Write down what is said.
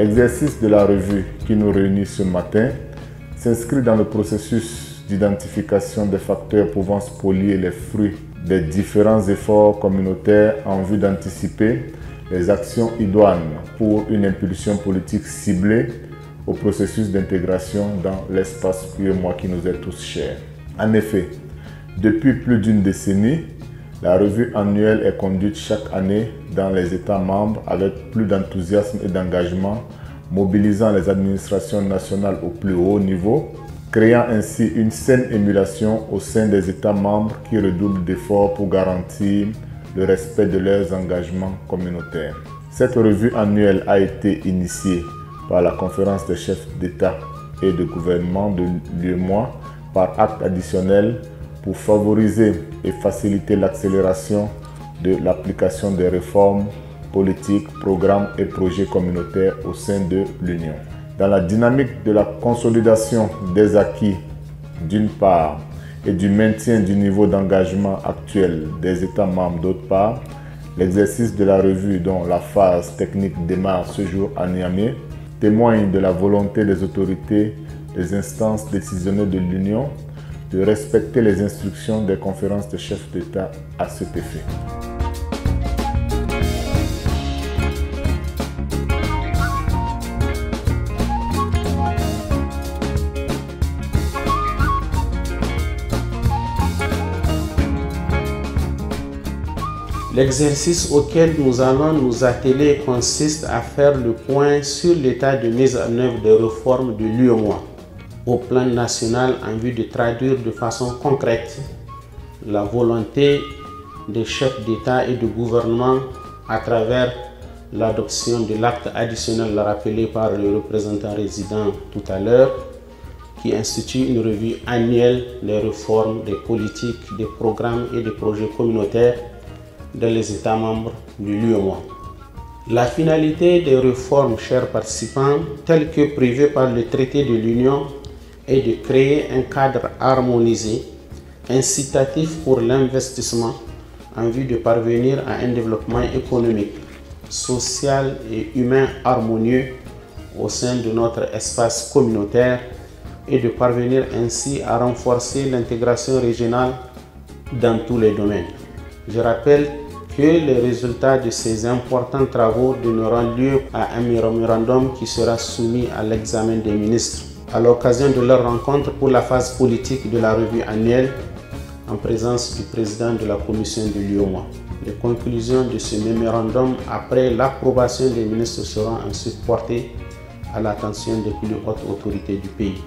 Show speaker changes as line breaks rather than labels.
L'exercice de la revue qui nous réunit ce matin s'inscrit dans le processus d'identification des facteurs pouvant spolier les fruits des différents efforts communautaires en vue d'anticiper les actions idoines pour une impulsion politique ciblée au processus d'intégration dans l'espace UEMOA qui nous est tous cher. En effet, depuis plus d'une décennie, la revue annuelle est conduite chaque année dans les États membres avec plus d'enthousiasme et d'engagement, mobilisant les administrations nationales au plus haut niveau, créant ainsi une saine émulation au sein des États membres qui redoublent d'efforts pour garantir le respect de leurs engagements communautaires. Cette revue annuelle a été initiée par la conférence des chefs d'État et de gouvernement de l'UEMOA par acte additionnel pour favoriser et faciliter l'accélération de l'application des réformes politiques, programmes et projets communautaires au sein de l'Union. Dans la dynamique de la consolidation des acquis d'une part et du maintien du niveau d'engagement actuel des États membres d'autre part, l'exercice de la revue dont la phase technique démarre ce jour à Niamey témoigne de la volonté des autorités, des instances décisionnelles de l'Union de respecter les instructions des conférences de chefs d'État à cet effet.
L'exercice auquel nous allons nous atteler consiste à faire le point sur l'état de mise en œuvre des réformes de l'UEMOA au plan national en vue de traduire de façon concrète la volonté des chefs d'État et de gouvernement à travers l'adoption de l'acte additionnel rappelé par le représentant résident tout à l'heure, qui institue une revue annuelle des réformes, des politiques, des programmes et des projets communautaires dans les États membres de l'UEMOA. La finalité des réformes, chers participants, telles que prévues par le traité de l'Union, est de créer un cadre harmonisé, incitatif pour l'investissement en vue de parvenir à un développement économique, social et humain harmonieux au sein de notre espace communautaire et de parvenir ainsi à renforcer l'intégration régionale dans tous les domaines. Je rappelle que les résultats de ces importants travaux donneront lieu à un mémorandum qui sera soumis à l'examen des ministres à l'occasion de leur rencontre pour la phase politique de la revue annuelle en présence du président de la commission de l'UEMOA. Les conclusions de ce mémorandum après l'approbation des ministres seront ensuite portées à l'attention des plus hautes autorités du pays.